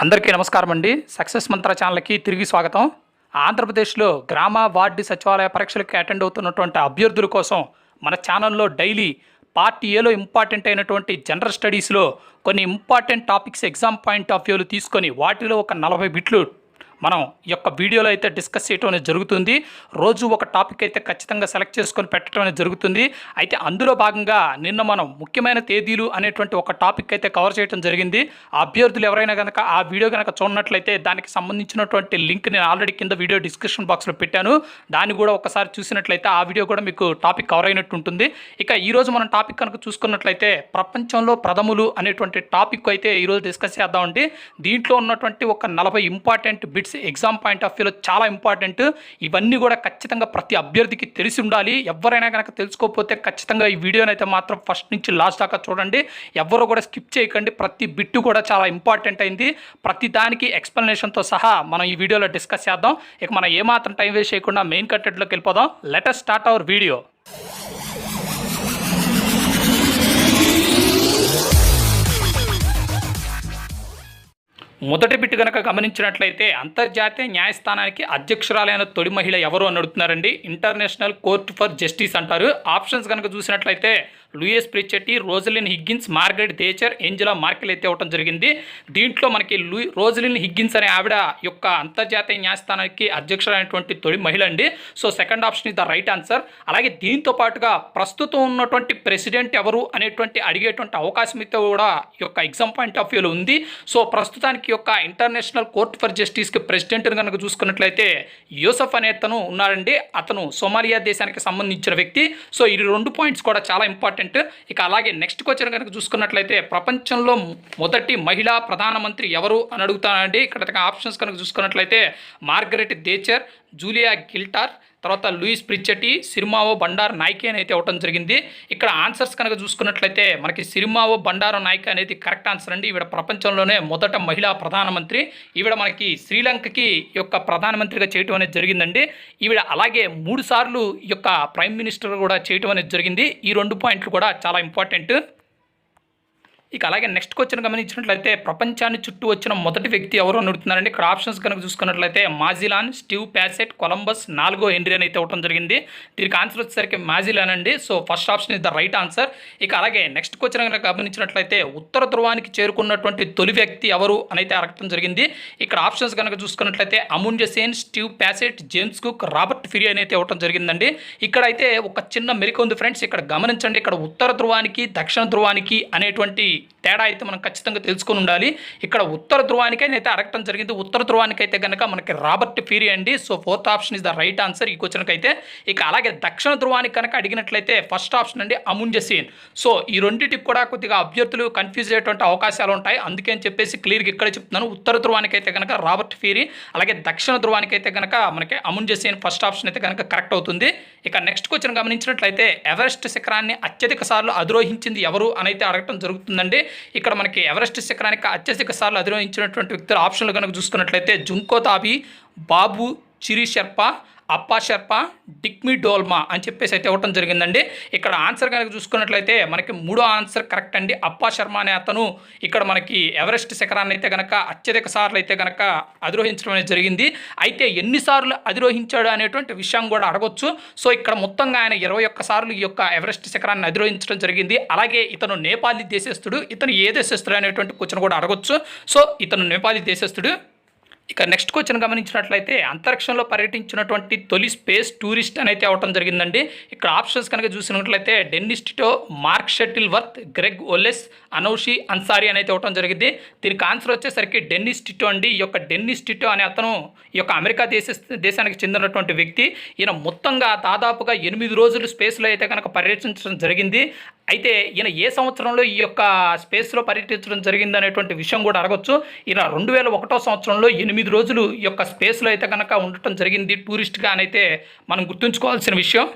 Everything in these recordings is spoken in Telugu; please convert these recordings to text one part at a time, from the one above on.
అందరికీ నమస్కారం అండి. సక్సెస్ మంత్ర ఛానల్కి తిరిగి స్వాగతం. ఆంధ్రప్రదేశ్లో గ్రామ వార్డు సచివాలయ పరీక్షలకు అటెండ్ అవుతున్నటువంటి అభ్యర్థుల కోసం మన ఛానల్లో డైలీ పార్ట్ ఏలో ఇంపార్టెంట్ అయినటువంటి జనరల్ స్టడీస్లో కొన్ని important topics exam point of వ్యూలు తీసుకొని వాటిలో ఒక 40 బిట్లు మనం ఈ యొక్క వీడియోలో అయితే డిస్కస్ చేయడం అనేది జరుగుతుంది. రోజు ఒక టాపిక్ అయితే ఖచ్చితంగా సెలెక్ట్ చేసుకొని పెట్టడం అనేది జరుగుతుంది. అయితే అందులో భాగంగా నిన్న మనం ముఖ్యమైన తేదీలు అనేటువంటి ఒక టాపిక్ అయితే కవర్ చేయడం జరిగింది. ఆ అభ్యర్థులు ఎవరైనా కనుక ఆ వీడియో కనుక చూడనట్లయితే దానికి సంబంధించినటువంటి లింక్ నేను ఆల్రెడీ కింద వీడియో డిస్క్రిప్షన్ బాక్స్లో పెట్టాను. దాన్ని కూడా ఒకసారి చూసినట్లయితే ఆ వీడియో కూడా మీకు టాపిక్ కవర్ అయినట్టు ఉంటుంది. ఇక ఈరోజు మనం టాపిక్ కనుక చూసుకున్నట్లయితే ప్రపంచంలో ప్రథములు అనేటువంటి టాపిక్ అయితే ఈరోజు డిస్కస్ చేద్దామండి. దీంట్లో ఉన్నటువంటి ఒక 40 important bits exam point of వ్యూలో చాలా ఇంపార్టెంట్. ఇవన్నీ కూడా ఖచ్చితంగా ప్రతి అభ్యర్థికి తెలిసి ఉండాలి. ఎవరైనా కనుక తెలుసుకోకపోతే ఖచ్చితంగా ఈ వీడియోని అయితే మాత్రం ఫస్ట్ నుంచి లాస్ట్ దాకా చూడండి. ఎవరు కూడా స్కిప్ చేయకండి. ప్రతి బిట్టు కూడా చాలా ఇంపార్టెంట్ అయింది. ప్రతి దానికి ఎక్స్ప్లెనేషన్తో సహా మనం ఈ వీడియోలో డిస్కస్ చేద్దాం. ఇక మనం ఏమాత్రం టైం వేస్ట్ చేయకుండా మెయిన్ కంటెంట్లోకి వెళ్ళిపోదాం. Let us start our video. మొదటి బిట్ కనుక గమనించినట్లయితే అంతర్జాతీయ న్యాయస్థానానికి అధ్యక్షురాలైన తొలి మహిళ ఎవరు అని అడుగుతున్నారండి. ఇంటర్నేషనల్ కోర్ట్ ఫర్ జస్టిస్ అంటారు. ఆప్షన్స్ కనుక చూసినట్లయితే Louise Frechette, Rosalyn Higgins, Margaret Thatcher, Angela Merkel అయితే ఇవ్వడం జరిగింది. దీంట్లో మనకి రోజలిన్ హిగ్గిన్స్ అనే ఆవిడ యొక్క అంతర్జాతీయ న్యాయస్థానానికి అధ్యక్షులైనటువంటి తొలి మహిళ అండి. So second option is the right answer. అలాగే దీంతో పాటుగా ప్రస్తుతం ఉన్నటువంటి ప్రెసిడెంట్ ఎవరు అనేటువంటి అడిగేటువంటి అవకాశం అయితే కూడా ఈ యొక్క ఎగ్జామ్ పాయింట్ ఆఫ్ వ్యూలో ఉంది. సో ప్రస్తుతానికి యొక్క ఇంటర్నేషనల్ కోర్ట్ ఫర్ జస్టిస్కి ప్రెసిడెంట్ని కనుక చూసుకున్నట్లయితే యూసఫ్ అనే అతను ఉన్నారండి. అతను సోమాలియా దేశానికి సంబంధించిన వ్యక్తి. సో ఈ 2 పాయింట్స్ కూడా చాలా ఇంపార్టెంట్. ఇక అలాగే నెక్స్ట్ క్వశ్చన్ కనుక చూసుకున్నట్లయితే ప్రపంచంలో మొదటి మహిళా ప్రధానమంత్రి ఎవరు అని అడుగుతానండి. ఇక్కడ ఆప్షన్స్ కనుక చూసుకున్నట్లయితే మార్గరెట్ థేచర్, జూలియా గిల్టార్, తర్వాత లూయిస్ ప్రిచెట్టి, సిరిమావో బండారు నాయకే అని అయితే ఇవ్వడం జరిగింది. ఇక్కడ ఆన్సర్స్ కనుక చూసుకున్నట్లయితే మనకి సిరిమావో బండారు నాయకే అనేది కరెక్ట్ ఆన్సర్ అండి. ఈవిడ ప్రపంచంలోనే మొదట మహిళా ప్రధానమంత్రి. ఈవిడ మనకి శ్రీలంకకి యొక్క ప్రధానమంత్రిగా చేయటం అనేది జరిగిందండి. ఈవిడ అలాగే 3 సార్లు ఈ యొక్క ప్రైమ్ మినిస్టర్ కూడా చేయటం అనేది జరిగింది. ఈ 2 పాయింట్లు కూడా చాలా ఇంపార్టెంట్. ఇక అలాగే నెక్స్ట్ క్వశ్చన్ గమనించినట్లయితే ప్రపంచాన్ని చుట్టూ వచ్చిన మొదటి వ్యక్తి ఎవరు అని అడుగుతున్నారండి. ఇక్కడ ఆప్షన్స్ కనుక చూసుకున్నట్లయితే మాజిలాన్, స్టీవ్ ప్యాసెట్, కొలంబస్, 4వ హెన్రీ అని అయితే ఇవ్వడం జరిగింది. దీనికి ఆన్సర్ వచ్చేసరికి మాజిలాన్ అండి. So first option is the right answer. ఇక అలాగే నెక్స్ట్ క్వశ్చన్ కనుక గమనించినట్లయితే ఉత్తర ధ్రువానికి చేరుకున్నటువంటి తొలి వ్యక్తి ఎవరు అని అయితే అడగడం జరిగింది. ఇక్కడ ఆప్షన్స్ కనుక చూసుకున్నట్లయితే Amartya Sen, Steve Fossett, James Cook, Robert Peary అని అయితే ఇవ్వడం జరిగిందండి. ఇక్కడ అయితే ఒక చిన్న మెరిక ఉంది ఫ్రెండ్స్. ఇక్కడ గమనించండి, ఇక్కడ ఉత్తర ధ్రువానికి దక్షిణ ధ్రువానికి అనేటువంటి తేడా అయితే మనం ఖచ్చితంగా తెలుసుకొని ఉండాలి. ఇక్కడ ఉత్తర ధ్రువానికి అయితే అడగటం జరిగింది. ఉత్తర ధ్రువానికి అయితే కనుక మనకి రాబర్ట్ ఫిరి అండి. So fourth option is the right answer ఈ క్వశ్చన్కి అయితే. ఇక అలాగే దక్షిణ ధ్రువానికి కనుక అడిగినట్లయితే ఫస్ట్ ఆప్షన్ అండి అముండ్య సేన్. సో ఈ రెండింటికి కూడా కొద్దిగా అభ్యర్థులు కన్ఫ్యూజ్ అయ్యేటువంటి అవకాశాలు ఉంటాయి. అందుకే అని చెప్పేసి క్లియర్గా ఇక్కడ చెప్తున్నాను. ఉత్తర ధ్రువానికి అయితే కనుక రాబర్ట్ ఫిరి, అలాగే దక్షిణ ధ్రువానికి అయితే కనుక మనకి అముండ్య సేన్ ఫస్ట్ ఆప్షన్ అయితే కనుక కరెక్ట్ అవుతుంది. ఇక నెక్స్ట్ క్వశ్చన్ గమనించినట్లయితే ఎవరెస్ట్ శిఖరాన్ని అత్యధిక సార్లు అధిరోహించింది ఎవరు అని అయితే అడగటం జరుగుతుందండి. ఇక్కడ మనకి ఎవరెస్ట్ శిఖరానికి అత్యధిక సార్లు అధిరోహించినటువంటి వ్యక్తుల ఆప్షన్లు కనుక చూసుకున్నట్లయితే జుంకో తాబి, బాబు చిరి షెర్పా, అప్పా షెర్పా, డిక్మీ డోల్మా అని చెప్పేసి అయితే ఇవ్వటం జరిగిందండి. ఇక్కడ ఆన్సర్ కనుక చూసుకున్నట్లయితే మనకి 3వ ఆన్సర్ కరెక్ట్ అండి. అప్పా శర్మ అనే అతను ఇక్కడ మనకి ఎవరెస్ట్ శిఖరాన్ని అయితే కనుక అత్యధిక సార్లు అయితే కనుక అధిరోహించడం అనేది జరిగింది. అయితే ఎన్నిసార్లు అధిరోహించాడు అనేటువంటి విషయం కూడా అడగొచ్చు. సో ఇక్కడ మొత్తంగా ఆయన 21 సార్లు ఈ యొక్క ఎవరెస్ట్ శిఖరాన్ని అధిరోహించడం జరిగింది. అలాగే ఇతను నేపాలీ దేశస్థుడు. ఇతను ఏ దేశస్థుడు అనేటువంటి క్వశ్చన్ కూడా అడగొచ్చు. సో ఇతను నేపాలీ దేశస్థుడు. ఇక నెక్స్ట్ క్వశ్చన్ గమనించినట్లయితే అంతరిక్షంలో పర్యటించినటువంటి తొలి స్పేస్ టూరిస్ట్ అని అయితే అవ్వటం జరిగిందండి. ఇక్కడ ఆప్షన్స్ కనుక చూసినట్లయితే Dennis Tito, Mark Shuttleworth, Greg Olsen, Anousheh Ansari అని అయితే ఇవ్వటం జరిగింది. దీనికి ఆన్సర్ వచ్చేసరికి డెన్నిస్ టిటో అండి. ఈ యొక్క డెన్నిస్ టిటో అనే అతను ఈ యొక్క అమెరికా దేశానికి చెందినటువంటి వ్యక్తి. ఈయన మొత్తంగా దాదాపుగా 8 రోజులు స్పేస్లో అయితే కనుక పర్యటించడం జరిగింది. అయితే ఈయన ఏ సంవత్సరంలో ఈ యొక్క స్పేస్లో పర్యటించడం జరిగింది అనేటువంటి విషయం కూడా అడగొచ్చు. ఈయన 2001వ సంవత్సరంలో 8 రోజులు ఈ యొక్క స్పేస్లో అయితే కనుక ఉండటం జరిగింది టూరిస్ట్గా అని అయితే మనం గుర్తుంచుకోవాల్సిన విషయం.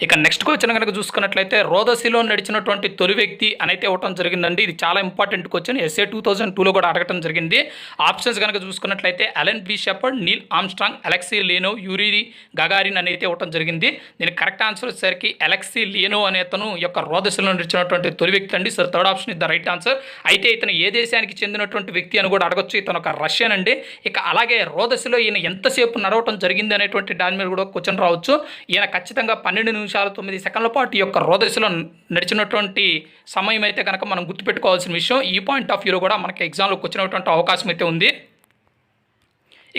ఇక నెక్స్ట్ క్వశ్చన్ కనుక చూసుకున్నట్లయితే రోదసిలో నడిచినటువంటి తొలి వ్యక్తి అనైతే ఇవ్వడం జరిగిందండి. ఇది చాలా ఇంపార్టెంట్ క్వశ్చన్, ఎస్ఏ 2002లో కూడా అడగటం జరిగింది. ఆప్షన్స్ కనుక చూసుకున్నట్లయితే Alan B Shepard, Neil Armstrong, Alexei Leonov, Yuri Gagarin అయితే ఇవ్వడం జరిగింది. దీనికి కరెక్ట్ ఆన్సర్ వచ్చేసరికి అలెక్సీ లియోనోవ్ అనే అతను యొక్క రోదసిలో నడిచినటువంటి తొలి వ్యక్తి అండి. So third option is the right answer. అయితే ఇతను ఏ దేశానికి చెందినటువంటి వ్యక్తి అని కూడా అడగొచ్చు. ఇతను ఒక రష్యన్ అండి. ఇక అలాగే రోదసిలో ఈయన ఎంతసేపు నడవటం జరిగింది అనేటువంటి దాని మీద కూడా క్వశ్చన్ రావచ్చు. ఈయన ఖచ్చితంగా 12 నిమిషాలు 9 పాటు ఈ యొక్క రోదసిలో నడిచినటువంటి సమయం అయితే కనుక మనం గుర్తుపెట్టుకోవాల్సిన విషయం. ఈ పాయింట్ ఆఫ్ వ్యూలో కూడా మనకి ఎగ్జామ్లోకి వచ్చినటువంటి అవకాశం అయితే ఉంది.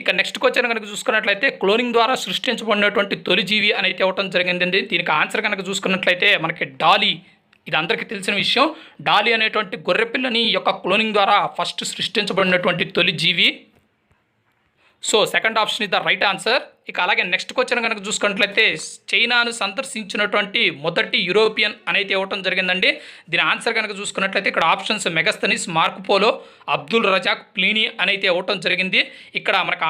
ఇక నెక్స్ట్ క్వశ్చన్ కనుక చూసుకున్నట్లయితే క్లోనింగ్ ద్వారా సృష్టించబడినటువంటి తొలి జీవి అని అయితే ఇవ్వడం జరిగిందండి. దీనికి ఆన్సర్ కనుక చూసుకున్నట్లయితే మనకి డాలీ. ఇది అందరికీ తెలిసిన విషయం. డాలీ అనేటువంటి గొర్రెపిల్లని ఈ యొక్క క్లోనింగ్ ద్వారా ఫస్ట్ సృష్టించబడినటువంటి తొలి జీవి. So second option is the right answer. ఇక అలాగే నెక్స్ట్ క్వశ్చన్ కనుక చూసుకున్నట్లయితే చైనాను సందర్శించినటువంటి మొదటి యూరోపియన్ అయితే ఇవ్వటం జరిగిందండి. దీని ఆన్సర్ కనుక చూసుకున్నట్లయితే ఇక్కడ options Megasthenes, Marco Polo, Abdul Razak, Pliny అయితే ఇవ్వటం జరిగింది. ఇక్కడ మనకు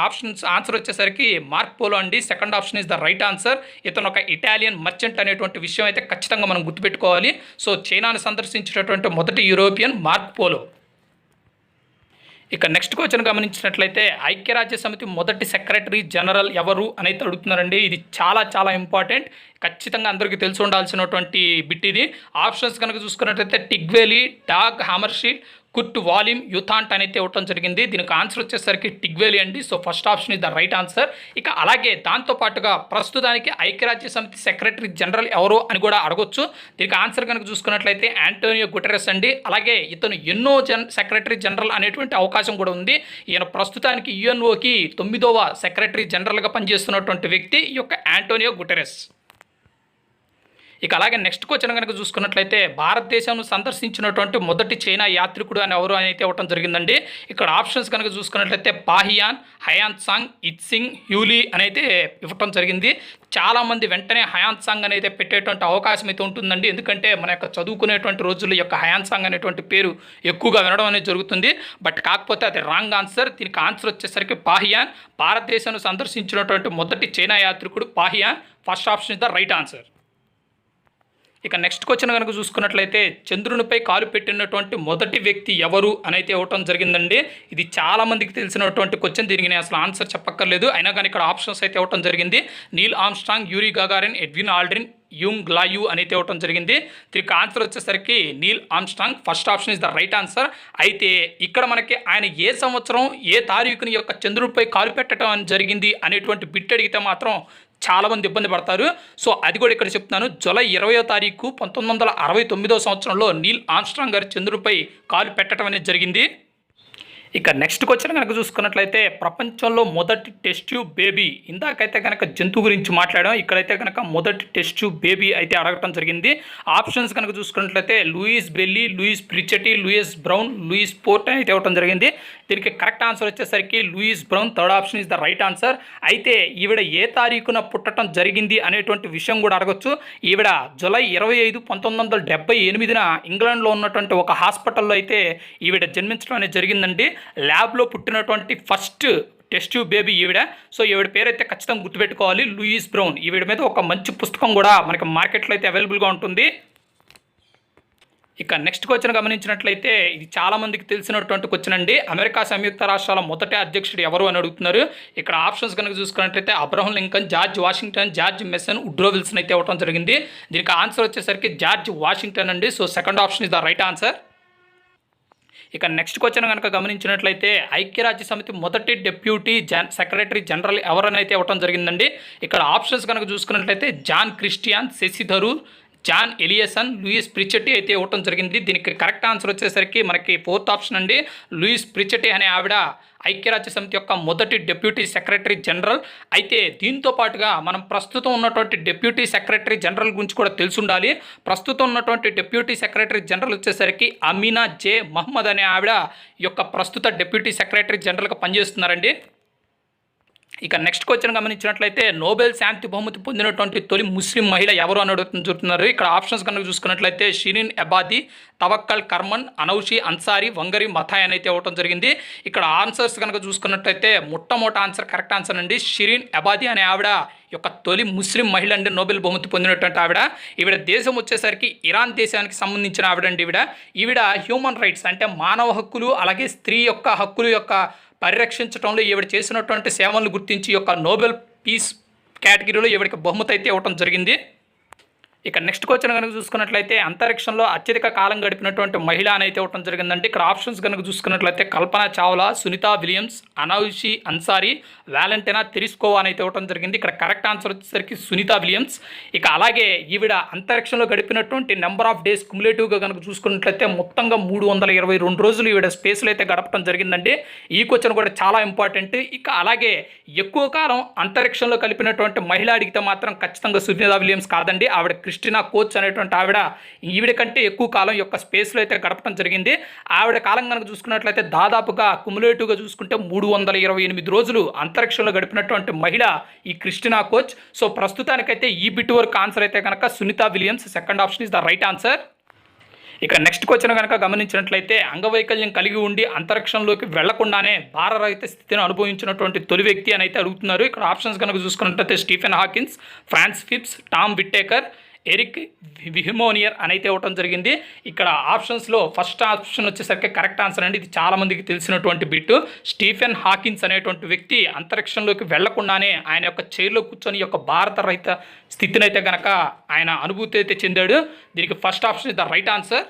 ఆన్సర్ వచ్చేసరికి మార్కోపోలో అండి. Second option is the right answer. ఇతను ఒక ఇటాలియన్ మర్చెంట్ అనేటువంటి విషయం అయితే ఖచ్చితంగా మనం గుర్తుపెట్టుకోవాలి. సో చైనాను సందర్శించినటువంటి మొదటి యూరోపియన్ మార్కోపోలో. ఇక నెక్స్ట్ క్వశ్చన్ గమనించినట్లయితే ఐక్యరాజ్య సమితి మొదటి సెక్రటరీ జనరల్ ఎవరు అని అడుగుతున్నారండి. ఇది చాలా చాలా ఇంపార్టెంట్, ఖచ్చితంగా అందరికీ తెలిసి ఉండాల్సినటువంటి బిట్ ఇది. ఆప్షన్స్ కనుక చూసుకున్నట్లయితే టిగ్వేలి, డాగ్ హామర్షీల్డ్, కుర్ట్ వాలిమ్, యుథాంట్ అయితే ఇవ్వటం జరిగింది. దీనికి ఆన్సర్ వచ్చేసరికి టిగ్వేలి అండి. So first option is the right answer. ఇక అలాగే దాంతోపాటుగా ప్రస్తుతానికి ఐక్యరాజ్య సమితి సెక్రటరీ జనరల్ ఎవరు అని కూడా అడగొచ్చు. దీనికి ఆన్సర్ కనుక చూసుకున్నట్లయితే ఆంటోనియో గుటెరస్ అండి. అలాగే ఇతను ఎన్నో సెక్రటరీ జనరల్ అనేటువంటి అవకాశం కూడా ఉంది. ఈయన ప్రస్తుతానికి యుఎన్ఓకి 9వ సెక్రటరీ జనరల్గా పనిచేస్తున్నటువంటి వ్యక్తి ఈ యొక్క ఆంటోనియో గుటెరస్. ఇక అలాగే నెక్స్ట్ క్వశ్చన్ కనుక చూసుకున్నట్లయితే భారతదేశం సందర్శించినటువంటి మొదటి చైనా యాత్రికుడు అని ఎవరు అయితే ఇవ్వటం జరిగిందండి. ఇక్కడ ఆప్షన్స్ కనుక చూసుకున్నట్లయితే పాహియాన్, హయాన్సాంగ్, ఇత్సింగ్, హ్యూలీ అయితే ఇవ్వటం జరిగింది. చాలామంది వెంటనే హయాన్సాంగ్ అయితే పెట్టేటువంటి అవకాశం అయితే ఉంటుందండి. ఎందుకంటే మన యొక్క చదువుకునేటువంటి రోజుల్లో యొక్క హయాన్సాంగ్ అనేటువంటి పేరు ఎక్కువగా వినడం అనేది జరుగుతుంది. బట్ కాకపోతే అది రాంగ్ ఆన్సర్. దీనికి ఆన్సర్ వచ్చేసరికి పాహియాన్. భారతదేశాన్ని సందర్శించినటువంటి మొదటి చైనా యాత్రికుడు Fahien. First option is the right answer. ఇక నెక్స్ట్ క్వశ్చన్ కనుక చూసుకున్నట్లయితే చంద్రునిపై కాలు పెట్టినటువంటి మొదటి వ్యక్తి ఎవరు అని అయితే ఇవ్వటం జరిగిందండి. ఇది చాలామందికి తెలిసినటువంటి క్వశ్చన్, దీనికి నేను అసలు ఆన్సర్ చెప్పక్కర్లేదు. అయినా కానీ ఇక్కడ ఆప్షన్స్ అయితే ఇవ్వటం జరిగింది. Neil Armstrong, Yuri Gagarin, Edwin Aldrin, యుంగ్ గ్లాయు అయితే ఇవ్వటం జరిగింది. దీనికి ఆన్సర్ వచ్చేసరికి Neil Armstrong. First option is the right answer. అయితే ఇక్కడ మనకి ఆయన ఏ సంవత్సరం ఏ తారీఖుని యొక్క చంద్రునిపై కాలు పెట్టడం జరిగింది అనేటువంటి బిట్ అడిగితే మాత్రం చాలామంది ఇబ్బంది పడతారు. సో అది కూడా ఇక్కడ చెప్తున్నాను. జూలై 20వ తారీఖు 1969వ సంవత్సరంలో నీల్ ఆమ్స్ట్రాంగ్ గారు చంద్రునిపై కాలు పెట్టడం అనేది జరిగింది. ఇక నెక్స్ట్ క్వశ్చన్ కనుక చూసుకున్నట్లయితే ప్రపంచంలో మొదటి టెస్ట్ ట్యూబ్ బేబీ, ఇందాకైతే కనుక జంతువు గురించి మాట్లాడాం, ఇక్కడైతే కనుక మొదటి టెస్ట్ ట్యూబ్ బేబీ అయితే అడగటం జరిగింది. ఆప్షన్స్ కనుక చూసుకున్నట్లయితే లూయిస్ బెల్లీ, Louise Frechette, Louise Brown, Louise పోర్ట్ అయితే ఇవ్వడం జరిగింది. దీనికి కరెక్ట్ ఆన్సర్ వచ్చేసరికి Louise Brown. Third option is the right answer. అయితే ఈవిడ ఏ తారీఖున పుట్టడం జరిగింది అనేటువంటి విషయం కూడా అడగచ్చు. ఈవిడ జూలై 25, 1978న ఇంగ్లాండ్లో ఉన్నటువంటి ఒక హాస్పిటల్లో అయితే ఈవిడ జన్మించడం అనేది జరిగిందండి. ల్యాబ్లో పుట్టినటువంటి ఫస్ట్ టెస్ట్ ట్యూబ్ బేబీ ఈవిడ. సో ఈవిడ పేరైతే ఖచ్చితంగా గుర్తుపెట్టుకోవాలి, లూయిస్ బ్రౌన్. ఈవిడ మీద ఒక మంచి పుస్తకం కూడా మనకి మార్కెట్లో అయితే అవైలబుల్గా ఉంటుంది. ఇక నెక్స్ట్ క్వశ్చన్ గమనించినట్లయితే ఇది చాలామందికి తెలిసినటువంటి క్వశ్చన్ అండి. అమెరికా సంయుక్త రాష్ట్రాల మొదటి అధ్యక్షుడు ఎవరు అని అడుగుతున్నారు. ఇక్కడ ఆప్షన్స్ కనుక చూసుకున్నట్లయితే Abraham Lincoln, George Washington, George Mason, Woodrow Wilson అయితే ఇవ్వడం జరిగింది. దీనికి ఆన్సర్ వచ్చేసరికి జార్జ్ వాషింగ్టన్ అండి. So second option is the right answer. ఇక నెక్స్ట్ క్వశ్చన్ కనుక గమనించినట్లయితే ఐక్యరాజ్య సమితి మొదటి డెప్యూటీ సెక్రటరీ జనరల్ ఎవరని అయితే ఇవ్వడం జరిగిందండి. ఇక్కడ ఆప్షన్స్ కనుక చూసుకున్నట్లయితే Jan Christian, Shashi Tharoor, Jan Eliasson, Louise Frechette అయితే ఇవ్వటం జరిగింది. దీనికి కరెక్ట్ ఆన్సర్ వచ్చేసరికి మనకి ఫోర్త్ ఆప్షన్ అండి. లూయిస్ ప్రిచెటీ అనే ఆవిడ ఐక్యరాజ్య సమితి యొక్క మొదటి డిప్యూటీ సెక్రటరీ జనరల్. అయితే దీంతో పాటుగా మనం ప్రస్తుతం ఉన్నటువంటి డిప్యూటీ సెక్రటరీ జనరల్ గురించి కూడా తెలిసి ఉండాలి. ప్రస్తుతం ఉన్నటువంటి డిప్యూటీ సెక్రటరీ జనరల్ వచ్చేసరికి అమీనా జే మహమ్మద్ అనే ఆవిడ యొక్క ప్రస్తుత డిప్యూటీ సెక్రటరీ జనరల్గా పనిచేస్తున్నారండి. ఇక నెక్స్ట్ క్వశ్చన్ గమనించినట్లయితే నోబెల్ శాంతి బహుమతి పొందినటువంటి తొలి ముస్లిం మహిళ ఎవరు అని అడుగుతున్నారు. ఇక్కడ ఆప్షన్స్ కనుక చూసుకున్నట్లయితే షిరీన్ ఎబాదీ, తవక్కల్ కర్మన్, అనౌషి అన్సారీ, వంగరి మథాయ్ అని అయితే ఇవ్వడం జరిగింది. ఇక్కడ ఆన్సర్స్ కనుక చూసుకున్నట్లయితే మొట్టమొదటి ఆన్సర్ కరెక్ట్ ఆన్సర్ అండి. షిరీన్ ఎబాదీ అనే ఆవిడ యొక్క తొలి ముస్లిం మహిళ అండి నోబెల్ బహుమతి పొందినటువంటి ఆవిడ. ఈవిడ దేశం వచ్చేసరికి ఇరాన్ దేశానికి సంబంధించిన ఆవిడండి. ఈవిడ హ్యూమన్ రైట్స్ అంటే మానవ హక్కులు అలాగే స్త్రీ యొక్క హక్కులు యొక్క పరిరక్షించడంలో ఈవిడ చేసినటువంటి సేవలను గుర్తించి యొక్క నోబెల్ పీస్ కేటగిరీలో ఈవిడికి బహుమతి అయితే ఇవ్వడం జరిగింది. ఇక నెక్స్ట్ క్వశ్చన్ కనుక చూసుకున్నట్లయితే అంతరిక్షంలో అత్యధిక కాలం గడిపినటువంటి మహిళ అని అయితే ఇవ్వడం జరిగిందండి. ఇక్కడ ఆప్షన్స్ కనుక చూసుకున్నట్లయితే కల్పన చావ్లా, సునీత విలియమ్స్, అనౌషి అన్సారీ, వ్యాలంటినా తెరిస్కోవా అని అయితే ఇవ్వడం జరిగింది. ఇక్కడ కరెక్ట్ ఆన్సర్ వచ్చేసరికి సునీత విలియమ్స్. ఇక అలాగే ఈవిడ అంతరిక్షంలో గడిపినటువంటి నెంబర్ ఆఫ్ డేస్ క్యుములేటివ్గా కనుక చూసుకున్నట్లయితే మొత్తంగా 322 రోజులు ఈవిడ స్పేస్లో అయితే గడపడం జరిగిందండి. ఈ క్వశ్చన్ కూడా చాలా ఇంపార్టెంట్. ఇక అలాగే ఎక్కువ కాలం అంతరిక్షంలో కలిపినటువంటి మహిళ అడిగితే మాత్రం ఖచ్చితంగా సునీత విలియమ్స్ కాదండి. ఆవిడ క్రిస్టినా కోచ్ అనేటువంటి ఈవిడ కంటే ఎక్కువ కాలం యొక్క స్పేస్లో అయితే గడపడం జరిగింది. ఆవిడ కాలం కనుక చూసుకున్నట్లయితే దాదాపుగా క్యుములేటివ్గా చూసుకుంటే 328 రోజులు అంతరిక్షంలో గడిపినటువంటి మహిళ ఈ క్రిస్టినా కోచ్. సో ప్రస్తుతానికైతే ఈ బిట్ వరకు ఆన్సర్ అయితే కనుక Sunita Williams. Second option is the right answer. ఇక నెక్స్ట్ క్వశ్చన్ కనుక గమనించినట్లయితే అంగవైకల్యం కలిగి ఉండి అంతరిక్షంలోకి వెళ్లకుండానే భారరహిత స్థితిని అనుభవించినటువంటి తొలి వ్యక్తి అని అయితే అడుగుతున్నారు. ఇక్కడ ఆప్షన్స్ కనుక చూసుకున్నట్లయితే Stephen Hawkins, Frances Phipps, Tom Whittaker, Eric Weihenmayer అని అయితే ఇవ్వడం జరిగింది. ఇక్కడ ఆప్షన్స్లో ఫస్ట్ ఆప్షన్ వచ్చేసరికి కరెక్ట్ ఆన్సర్ అండి. ఇది చాలామందికి తెలిసినటువంటి బిట్టు. స్టీఫెన్ హాకిన్స్ అనేటువంటి వ్యక్తి అంతరిక్షంలోకి వెళ్లకుండానే ఆయన యొక్క చైర్లో కూర్చొని యొక్క భారత రహిత స్థితిని అయితే కనుక ఆయన అనుభూతి అయితే చెందాడు. దీనికి first option is the right answer.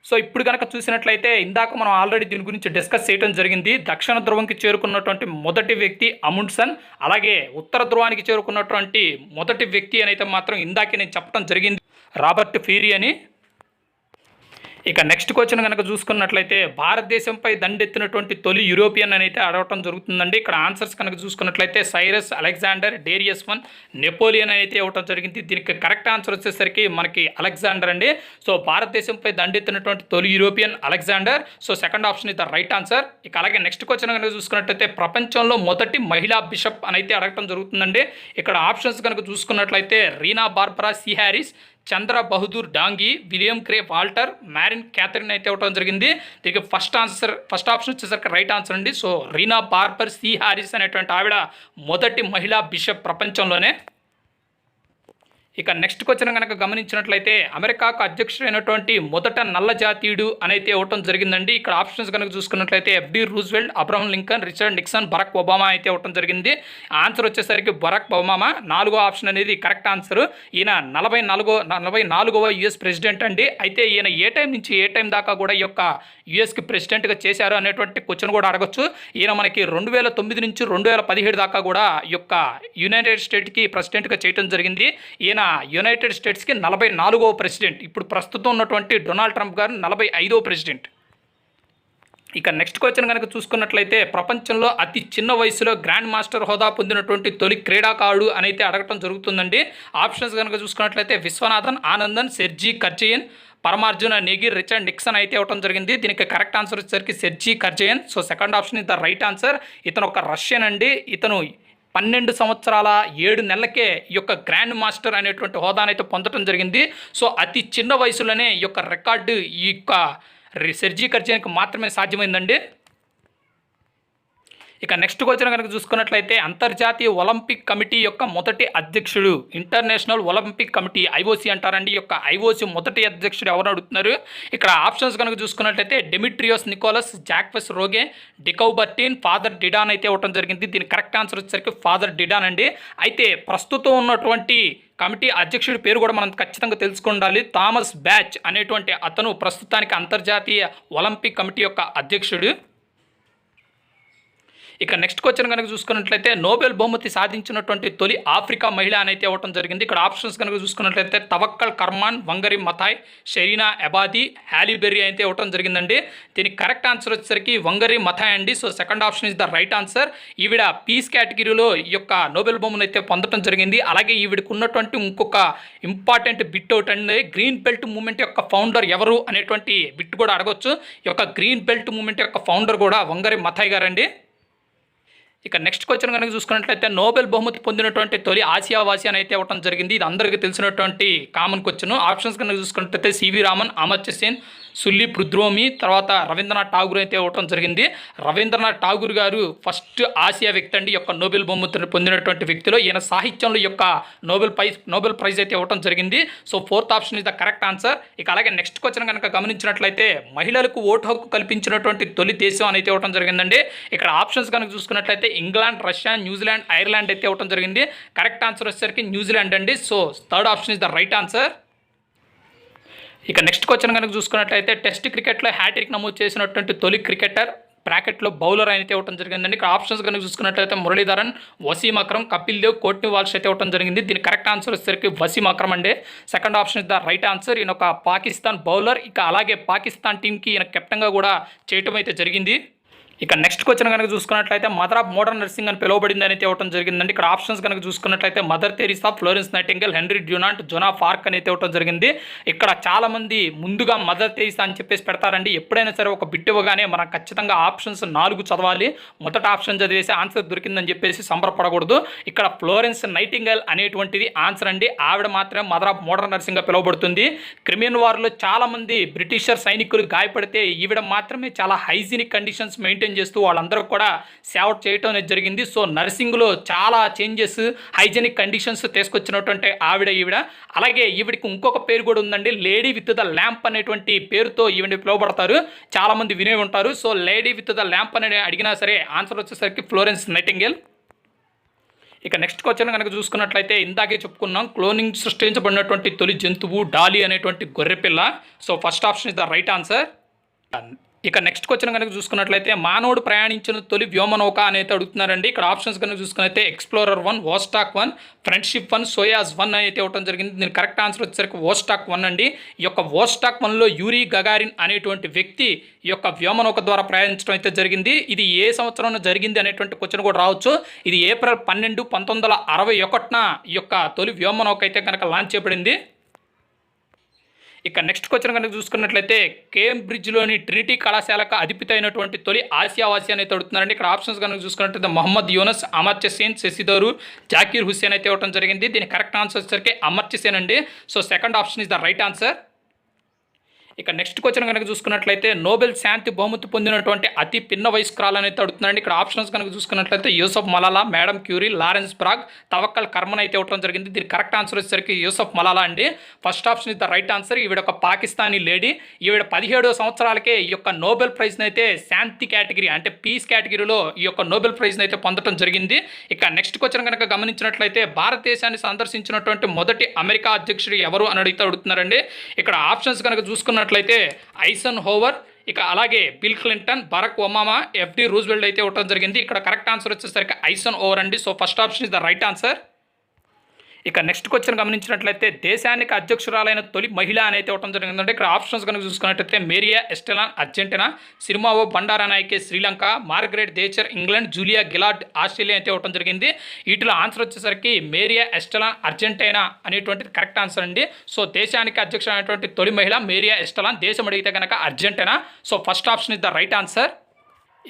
So ఇప్పుడు కనుక చూసినట్లయితే ఇందాక మనం ఆల్రెడీ దీని గురించి డిస్కస్ చేయడం జరిగింది. దక్షిణ ధ్రువంకి చేరుకున్నటువంటి మొదటి వ్యక్తి అముండ్సన్, అలాగే ఉత్తర ధ్రువానికి చేరుకున్నటువంటి మొదటి వ్యక్తి అని అయితే మాత్రం ఇందాకే నేను చెప్పడం జరిగింది రాబర్ట్ ఫీరీ అని. ఇక నెక్స్ట్ క్వశ్చన్ కనుక చూసుకున్నట్లయితే భారతదేశంపై దండెత్తినటువంటి తొలి యూరోపియన్ అని అయితే అడగటం జరుగుతుందండి. ఇక్కడ ఆన్సర్స్ కనుక చూసుకున్నట్లయితే Cyrus, Alexander, Darius one, Napoleon అయితే ఇవ్వటం జరిగింది. దీనికి కరెక్ట్ ఆన్సర్ వచ్చేసరికి మనకి అలెగ్జాండర్ అండి. సో భారతదేశంపై దండెత్తినటువంటి తొలి European Alexander. So second option is the right answer. ఇక అలాగే నెక్స్ట్ క్వశ్చన్ కనుక చూసుకున్నట్లయితే ప్రపంచంలో మొదటి మహిళా బిషప్ అని అయితే అడగటం జరుగుతుందండి. ఇక్కడ ఆప్షన్స్ కనుక చూసుకున్నట్లయితే రీనా Barbara C Harris, Chandra Bahadur Dangi, William Cray Walter, Marin Catherine అయితే ఇవ్వడం జరిగింది. దీనికి ఫస్ట్ ఆప్షన్ వచ్చేసరికి రైట్ ఆన్సర్ అండి. సో రీనా బార్బర్ సి హారిస్ అనేటువంటి ఆవిడ మొదటి మహిళా బిషప్ ప్రపంచంలోనే. ఇక నెక్స్ట్ క్వశ్చన్ కనుక గమనించినట్లయితే అమెరికాకు అధ్యక్షుడైనటువంటి మొదట నల్ల జాతీయుడు అనైతే ఇవ్వటం జరిగిందండి. ఇక్కడ ఆప్షన్స్ కనుక చూసుకున్నట్లయితే FD Roosevelt, Abraham Lincoln, Richard Nixon, Barack Obama అయితే ఇవ్వటం జరిగింది. ఆన్సర్ వచ్చేసరికి బరాక్ ఒబామా. 4వ ఆప్షన్ అనేది కరెక్ట్ ఆన్సర్. ఈయన 44వ యుఎస్ ప్రెసిడెంట్ అండి. అయితే ఈయన ఏ టైం నుంచి ఏ టైం దాకా కూడా ఈ యొక్క యుఎస్కి ప్రెసిడెంట్గా చేశారు అనేటువంటి క్వశ్చన్ కూడా అడగచ్చు. ఈయన మనకి 2009 నుంచి 2017 దాకా కూడా ఈ యొక్క యునైటెడ్ స్టేట్కి ప్రెసిడెంట్గా చేయడం జరిగింది. ఈయన యునైటెడ్ స్టేట్స్కి 44వ ప్రెసిడెంట్. ఇప్పుడు ప్రస్తుతం ఉన్నటువంటి డొనాల్డ్ ట్రంప్ గారు 45వ ప్రెసిడెంట్. ఇక నెక్స్ట్ క్వశ్చన్ కనుక చూసుకున్నట్లయితే ప్రపంచంలో అతి చిన్న వయసులో గ్రాండ్ మాస్టర్ హోదా పొందినటువంటి తొలి క్రీడాకారుడు అని అయితే అడగటం జరుగుతుందండి. ఆప్షన్స్ కనుక చూసుకున్నట్లయితే Viswanathan Anandan, Sergey Karjakin, Parimarjan Negi, Richard Nixon అయితే ఇవ్వడం జరిగింది. దీనికి కరెక్ట్ ఆన్సర్ వచ్చేసరికి Sergey Karjakin. So second option is the right answer. ఇతను ఒక రష్యన్ అండి. ఇతను 12 సంవత్సరాల 7 నెలలకే ఈ యొక్క గ్రాండ్ మాస్టర్ అనేటువంటి హోదానైతే పొందడం జరిగింది. సో అతి చిన్న వయసులోనే ఈ యొక్క రికార్డు ఈ యొక్క సెర్జీ కర్జయన్కి మాత్రమే సాధ్యమైందండి. ఇక నెక్స్ట్ క్వశ్చన్ కనుక చూసుకున్నట్లయితే అంతర్జాతీయ ఒలింపిక్ కమిటీ యొక్క మొదటి అధ్యక్షుడు, ఇంటర్నేషనల్ ఒలింపిక్ కమిటీ ఐఓసి అంటారండి. ఈ యొక్క ఐఓసి మొదటి అధ్యక్షుడు ఎవరు అడుగుతున్నారు. ఇక్కడ ఆప్షన్స్ కనుక చూసుకున్నట్లయితే డెమిట్రియోస్ నికోలస్, జాక్వెస్ రోగే, డికౌబర్టిన్, ఫాదర్ డిడాన్ అయితే ఇవ్వడం జరిగింది. దీని కరెక్ట్ ఆన్సర్ వచ్చేసరికి ఫాదర్ డిడాన్ అండి. అయితే ప్రస్తుతం ఉన్నటువంటి కమిటీ అధ్యక్షుడి పేరు కూడా మనం ఖచ్చితంగా తెలుసుకుండాలి. థామస్ బ్యాచ్ అనేటువంటి అతను ప్రస్తుతానికి అంతర్జాతీయ ఒలింపిక్ కమిటీ యొక్క అధ్యక్షుడు. ఇక నెక్స్ట్ క్వశ్చన్ కనుక చూసుకున్నట్లయితే నోబెల్ బహుమతి సాధించినటువంటి తొలి ఆఫ్రికా మహిళ అయితే ఇవ్వడం జరిగింది. ఇక్కడ ఆప్షన్స్ కనుక చూసుకున్నట్లయితే తవక్కల్ కర్మాన్, వంగరి మథాయ్, షెరీనా ఎబాదీ, హ్యాలీబెర్రీ అయితే ఇవ్వడం జరిగిందండి. దీనికి కరెక్ట్ ఆన్సర్ వచ్చేసరికి వంగరి మథాయ్ అండి. So second option is the right answer. ఈవిడ పీస్ కేటగిరీలో ఈ యొక్క నోబెల్ బహుమతి అయితే పొందడం జరిగింది. అలాగే ఈవిడకు ఉన్నటువంటి ఇంకొక ఇంపార్టెంట్ బిట్ ఒకటి అండి, గ్రీన్ బెల్ట్ మూవ్మెంట్ యొక్క ఫౌండర్ ఎవరు అనేటువంటి బిట్ కూడా అడగొచ్చు. ఈ యొక్క గ్రీన్ బెల్ట్ మూవ్మెంట్ యొక్క ఫౌండర్ కూడా వంగరి మథాయ్ గారండి. ఇక నెక్స్ట్ క్వశ్చన్ కనుక చూసుకున్నట్లయితే నోబెల్ బహుమతి పొందినటువంటి తొలి ఆసియావాసి అని అయితే ఇవ్వడం జరిగింది. ఇది అందరికీ తెలిసినటువంటి కామన్ క్వశ్చన్. ఆప్షన్స్ కనుక చూసుకున్నట్లయితే సివి రామన్, అమర్త్య సేన్, సుల్లి పృథ్వీ, తర్వాత రవీంద్రనాథ్ ఠాగూర్ అయితే ఇవ్వడం జరిగింది. రవీంద్రనాథ్ ఠాగూర్ గారు ఫస్ట్ ఆసియా వ్యక్తి అండి యొక్క నోబెల్ బహుమతిని పొందినటువంటి వ్యక్తిలో. ఈయన సాహిత్యంలో యొక్క నోబెల్ ప్రైజ్ అయితే ఇవ్వడం జరిగింది. So fourth option is the correct answer. ఇక అలాగే నెక్స్ట్ క్వశ్చన్ కనుక గమనించినట్లయితే మహిళలకు ఓటు హక్కు కల్పించినటువంటి తొలి దేశం అని అయితే ఇవ్వడం జరిగిందండి. ఇక్కడ ఆప్షన్స్ కనుక చూసుకున్నట్లయితే ఇంగ్లాండ్, రష్యా, న్యూజిలాండ్, ఐర్లాండ్ అయితే ఇవ్వడం జరిగింది. కరెక్ట్ ఆన్సర్ వచ్చేసరికి న్యూజిలాండ్ అండి. So third option is the right answer. ఇక నెక్స్ట్ క్వశ్చన్ కనుక చూసుకున్నట్లయితే టెస్ట్ క్రికెట్లో హ్యాట్రిక్ నమోదు చేసినటువంటి తొలి క్రికెటర్ బ్రాకెట్లో బౌలర్ అయితే ఇవ్వడం జరిగిందండి. ఇక్కడ ఆప్షన్స్ కనుక చూసుకున్నట్లయితే మురళీధరన్, వసీం అక్రమ్, కపిల్ దేవ్, కోట్నీ వాల్ష్ అయితే ఇవ్వడం జరిగింది. దీని కరెక్ట్ ఆన్సర్ వచ్చేసరికి వసీం అక్రమ్ అండి. Second option is the right answer. ఈయన ఒక పాకిస్తాన్ బౌలర్. ఇక అలాగే పాకిస్తాన్ టీంకి ఈయన కెప్టెన్గా కూడా చేయటం అయితే జరిగింది. ఇక నెక్స్ట్ క్వశ్చన్ కనుక చూసుకున్నట్లయితే మదర్ ఆఫ్ మోడర్న్ నర్సింగ్ అని పిలువబడింది అయితే ఇవ్వడం జరిగిందండి. ఇక్కడ ఆప్షన్స్ కనుక చూసుకున్నట్లయితే Mother Teresa, Florence Nightingale, Henry Dunant, Joan of Arc అని అయితే ఇవ్వడం జరిగింది. ఇక్కడ చాలామంది ముందుగా మదర్ తెరీసా అని చెప్పేసి పెడతారండి. ఎప్పుడైనా సరే ఒక బిట్ ఇవ్వగానే మనం ఖచ్చితంగా ఆప్షన్స్ 4 చదవాలి. మొదటి ఆప్షన్ చదివేసి ఆన్సర్ దొరికిందని చెప్పేసి సంబరపడకూడదు. ఇక్కడ ఫ్లోరెన్స్ నైటింగేల్ అనేటువంటిది ఆన్సర్ అండి. ఆవిడ మాత్రమే మదర్ ఆఫ్ మోడర్న్ నర్సింగ్గా పిలువబడుతుంది. క్రిమియన్ వార్లో చాలామంది బ్రిటిషర్ సైనికులు గాయపడితే ఈవిడ మాత్రమే చాలా హైజీనిక్ కండిషన్స్ మెయింటైన్ చేస్తూ వాళ్ళందరూ కూడా సేవ చేయటం అనేది జరిగింది. సో నర్సింగ్లో చాలా చేంజెస్, హైజీనిక్ కండిషన్స్ తీసుకొచ్చినటువంటి ఈవిడ. అలాగే ఈవిడికి ఇంకొక పేరు కూడా ఉందండి, లేడీ విత్ ద ల్యాంప్ అనేటువంటి పేరుతో ఈవిడ పిలువబడతారు. చాలామంది వినే ఉంటారు. So lady with the lamp అని అడిగినా సరే ఆన్సర్ వచ్చేసరికి ఫ్లోరెన్స్ నైటింగేల్. ఇక నెక్స్ట్ క్వశ్చన్ కనుక చూసుకున్నట్లయితే ఇందాకే చెప్పుకున్నాం, క్లోనింగ్ సృష్టించబడినటువంటి తొలి జంతువు డాలీ అనేటువంటి గొర్రెపిల్ల. So first option is the right answer. ఇక నెక్స్ట్ క్వశ్చన్ కనుక చూసుకున్నట్లయితే మానవుడు ప్రయాణించిన తొలి వ్యోమనౌక అనేది అడుగుతున్నారండి. ఇక్కడ ఆప్షన్స్ కనుక చూసుకున్నట్లయితే ఎక్స్ప్లోరర్ 1, వోస్టాక్ 1, ఫ్రెండ్షిప్ 1, సోయాజ్ 1 అయితే ఇవ్వడం జరిగింది. దీని కరెక్ట్ ఆన్సర్ వచ్చేసరికి వోస్టాక్ 1 అండి. ఈ యొక్క వోస్టాక్ 1లో యూరీ గగారిన్ అనేటువంటి వ్యక్తి ఈ యొక్క వ్యోమనౌక ద్వారా ప్రయాణించడం అయితే జరిగింది. ఇది ఏ సంవత్సరంలో జరిగింది అనేటువంటి క్వశ్చన్ కూడా రావచ్చు. ఇది ఏప్రిల్ 12, 1961న ఈ యొక్క తొలి వ్యోమనౌక అయితే కనుక లాంచ్ చేయబడింది. ఇక నెక్స్ట్ క్వశ్చన్ కనుక చూసుకున్నట్లయితే కేంబ్రిడ్జ్లోని ట్రినిటీ కళాశాలకు అధిపతి అయినటువంటి తొలి ఆసియావాసి అయితే అడుగుతున్నారండి. ఇక్కడ ఆప్షన్స్ కనుక చూసుకున్నట్లయితే మొహమ్మద్ యూనస్, అమర్త్య సేన్, శశిధరూర్, జాకీర్ హుస్సేన్ అయితే ఇవ్వడం జరిగింది. దీని కరెక్ట్ ఆన్సర్ వచ్చేసరికి అమర్త్య సేన్ అండి. So second option is the right answer. ఇక నెక్స్ట్ క్వశ్చన్ కనుక చూసుకున్నట్లయితే నోబెల్ శాంతి బహుమతి పొందినటువంటి అతి పిన్న వయస్కురాలు అనేది అడుగుతున్నారండి. ఇక్కడ ఆప్షన్స్ కనుక చూసుకున్నట్లయితే Yousaf Malala, madam Curie, Lawrence Bragg, Tawakkol Karman అయితే ఇవ్వడం జరిగింది. దీని కరెక్ట్ ఆన్సర్ వచ్చేసరికి యూసఫ్ మలాలా అండి. First option is the right answer. ఈవిడ ఒక పాకిస్తానీ లేడీ. ఈవిడ 17 సంవత్సరాలకే ఈ యొక్క నోబెల్ ప్రైజ్ని అయితే శాంతి కేటగిరీ అంటే పీస్ కేటగిరీలో ఈ యొక్క నోబెల్ ప్రైజ్ని అయితే పొందడం జరిగింది. ఇక నెక్స్ట్ క్వశ్చన్ కనుక గమనించినట్లయితే భారతదేశాన్ని సందర్శించినటువంటి మొదటి అమెరికా అధ్యక్షుడు ఎవరు అని అడుగుతున్నారండి. ఇక్కడ ఆప్షన్స్ కనుక చూసుకున్నట్లయితే ఐసన్ హోవర్, ఇక అలాగే Bill Clinton, Barack Obama, FD Roosevelt అయితే ఇవ్వడం జరిగింది. ఇక్కడ కరెక్ట్ ఆన్సర్ వచ్చేసరికి ఐసన్ హోవర్ అండి. So first option is the right answer. ఇక నెక్స్ట్ క్వశ్చన్ గమనించినట్లయితే దేశానికి అధ్యక్షురాలైన తొలి మహిళ అని అయితే ఇవ్వడం జరిగిందంటే ఇక్కడ ఆప్షన్స్ కనుక చూసుకున్నట్లయితే Maria Estela Argentina, Sirimavo Bandaranaike Sri Lanka, Margaret Thatcher England, Julia Gillard Australia అయితే ఇవ్వడం జరిగింది. వీటిలో ఆన్సర్ వచ్చేసరికి మేరియా ఎస్టెలాన్ అర్జెంటీనా అనేటువంటిది కరెక్ట్ ఆన్సర్ అండి. సో దేశానికి అధ్యక్షుడైనటువంటి తొలి మహిళ మేరియా ఎస్టెలాన్, దేశం అడిగితే కనుక Argentina. So first option is the right answer.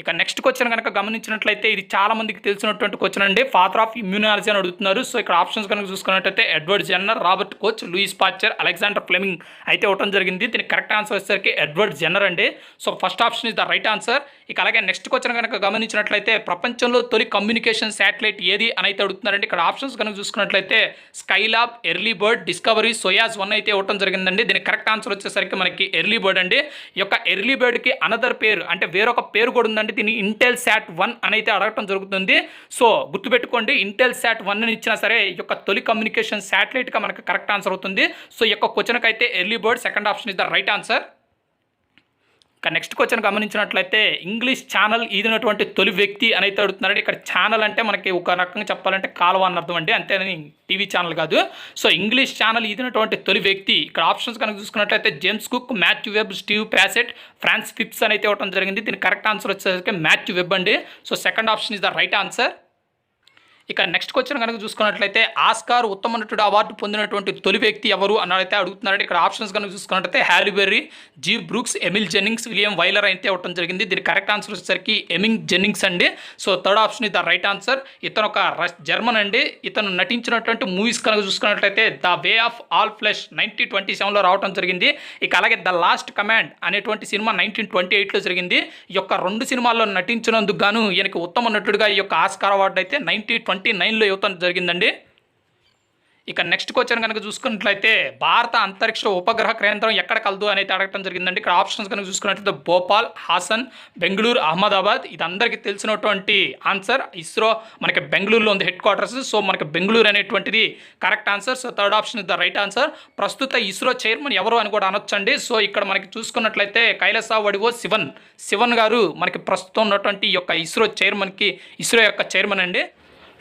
ఇక నెక్స్ట్ క్వశ్చన్ కనుక గమనించినట్లయితే ఇది చాలా మందికి తెలిసినటువంటి క్వశ్చన్ అండి, ఫాదర్ ఆఫ్ ఇమ్యూనాలజీ అని అడుగుతున్నారు. సో ఇక్కడ ఆప్షన్స్ కనుక చూసుకున్నట్లయితే Edward Jenner, Robert Koch, Louis Pasteur, Alexander Fleming అయితే ఇవ్వడం జరిగింది. దీనికి కరెక్ట్ ఆన్సర్ వచ్చేసరికి ఎడ్వర్డ్ జెన్నర్ అండి. So first option is the right answer. ఇక అలాగే నెక్స్ట్ క్వశ్చన్ కనుక గమనించినట్లయితే ప్రపంచంలో తొలి కమ్యూనికేషన్ శాటిలైట్ ఏది అని అయితే అడుగుతున్నారండి. ఇక్కడ ఆప్షన్స్ కనుక చూసుకున్నట్లయితే Skylab, early bird, discovery, Soyuz 1 అయితే ఇవ్వడం జరిగిందండి. దీనికి కరెక్ట్ ఆన్సర్ వచ్చేసరికి మనకి ఎర్లీ బర్డ్ అండి. ఈ యొక్క ఎర్లీ బర్డ్కి అనదర్ పేరు అంటే వేరొక పేరు కూడా ఉందండి. దీన్ని ఇంటెల్ శాట్ 1 అని అయితే అడగటం జరుగుతుంది. సో గుర్తుపెట్టుకోండి, ఇంటెల్ శాట్ 1 ఇచ్చినా సరే ఈ యొక్క తొలి కమ్యూనికేషన్ శాటిలైట్గా మనకు కరెక్ట్ ఆన్సర్ అవుతుంది. సో ఈ యొక్క క్వశ్చన్కి అయితే early bird second option is the right answer. ఇక నెక్స్ట్ క్వశ్చన్ గమనించినట్లయితే ఇంగ్లీష్ ఛానల్ ఈదినటువంటి తొలి వ్యక్తి అని అయితే అడుగుతున్నారండి. ఇక్కడ ఛానల్ అంటే మనకి ఒక రకంగా చెప్పాలంటే కాలువ అని అర్థం అండి, అంతేని టీవీ ఛానల్ కాదు. సో ఇంగ్లీష్ ఛానల్ ఈదినటువంటి తొలి వ్యక్తి ఇక్కడ ఆప్షన్స్ కనుక చూసుకున్నట్లయితే James Cook, Matthew Webb, Steve Fossett, Frances Phipps అని అయితే ఇవ్వడం జరిగింది. దీనికి కరెక్ట్ ఆన్సర్ వచ్చేసరికి మాథ్యూ వెబ్ అండి. So second option is the right answer. ఇక నెక్స్ట్ క్వశ్చన్ కనుక చూసుకున్నట్లయితే ఆస్కార్ ఉత్తమ నటుడు అవార్డు పొందినటువంటి తొలి వ్యక్తి ఎవరు అన్నట్లయితే అడుగుతున్నారంటే ఇక్కడ ఆప్షన్స్ కనుక చూసుకున్నట్లయితే Halle Berry, G Brooks, Emil Jennings, William Wyler అయితే ఇవ్వడం జరిగింది. దీని కరెక్ట్ ఆన్సర్ వచ్చేసరికి ఎమింగ్ జెన్నింగ్స్ అండి. సో థర్డ్ ఆప్షన్ ఇది ద రైట్ ఆన్సర్. ఇతను ఒక జర్మన్ అండి. ఇతను నటించినటువంటి మూవీస్ కనుక చూసుకున్నట్లయితే the way of all flesh 1927లో రావడం జరిగింది. ఇక అలాగే ద లాస్ట్ కమాండ్ అనేటువంటి సినిమా 1928లో జరిగింది. ఈ యొక్క 2 సినిమాల్లో నటించినందుకు గాను ఈయనకి ఉత్తమ నటుడుగా ఈ యొక్క ఆస్కార్ అవార్డు అయితే 1929లో ఇవ్వడం జరిగిందండి. ఇక నెక్స్ట్ క్వశ్చన్ కనుక చూసుకున్నట్లయితే భారత అంతరిక్ష ఉపగ్రహ కేంద్రం ఎక్కడ కలదు అనేది అడగడం జరిగిందండి. ఇక్కడ ఆప్షన్స్ కనుక చూసుకున్నట్లయితే భోపాల్, హాసన్, బెంగళూరు, అహ్మదాబాద్. ఇది అందరికీ తెలిసినటువంటి ఆన్సర్. ఇస్రో మనకి బెంగళూరులో ఉంది హెడ్ క్వార్టర్స్. సో మనకి బెంగళూరు అనేటువంటిది correct answer. So third option is the right answer. ప్రస్తుత ఇస్రో చైర్మన్ ఎవరు అని కూడా అనొచ్చండి. సో ఇక్కడ మనకి చూసుకున్నట్లయితే కైలాసవడివో శివన్ గారు మనకి ప్రస్తుతం ఉన్నటువంటి ఈ యొక్క ఇస్రో యొక్క చైర్మన్ అండి.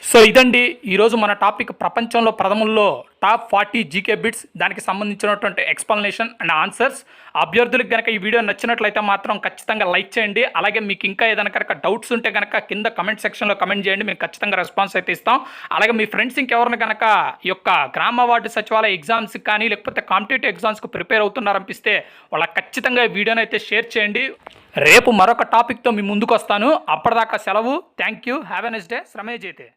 సో ఇదండి ఈరోజు మన టాపిక్, ప్రపంచంలో ప్రథమంలో టాప్ 40 జీకే బిట్స్, దానికి సంబంధించినటువంటి ఎక్స్ప్లెనేషన్ అండ్ ఆన్సర్స్. అభ్యర్థులకు కనుక ఈ వీడియో నచ్చినట్లయితే మాత్రం ఖచ్చితంగా లైక్ చేయండి. అలాగే మీకు ఇంకా ఏదైనా కనుక డౌట్స్ ఉంటే కనుక కింద కమెంట్ సెక్షన్లో కమెంట్ చేయండి, మేము ఖచ్చితంగా రెస్పాన్స్ అయితే ఇస్తాం. అలాగే మీ ఫ్రెండ్స్ ఇంకెవరిని కనుక ఈ యొక్క గ్రామ వార్డు సచివాలయ ఎగ్జామ్స్కి కానీ లేకపోతే కాంపిటేటివ్ ఎగ్జామ్స్కి ప్రిపేర్ అవుతున్నారనిపిస్తే వాళ్ళకి ఖచ్చితంగా ఈ వీడియోని అయితే షేర్ చేయండి. రేపు మరొక టాపిక్తో మీ ముందుకు వస్తాను. అప్పటిదాకా సెలవు. Thank you. Have a nice day. శ్రమే జైతే.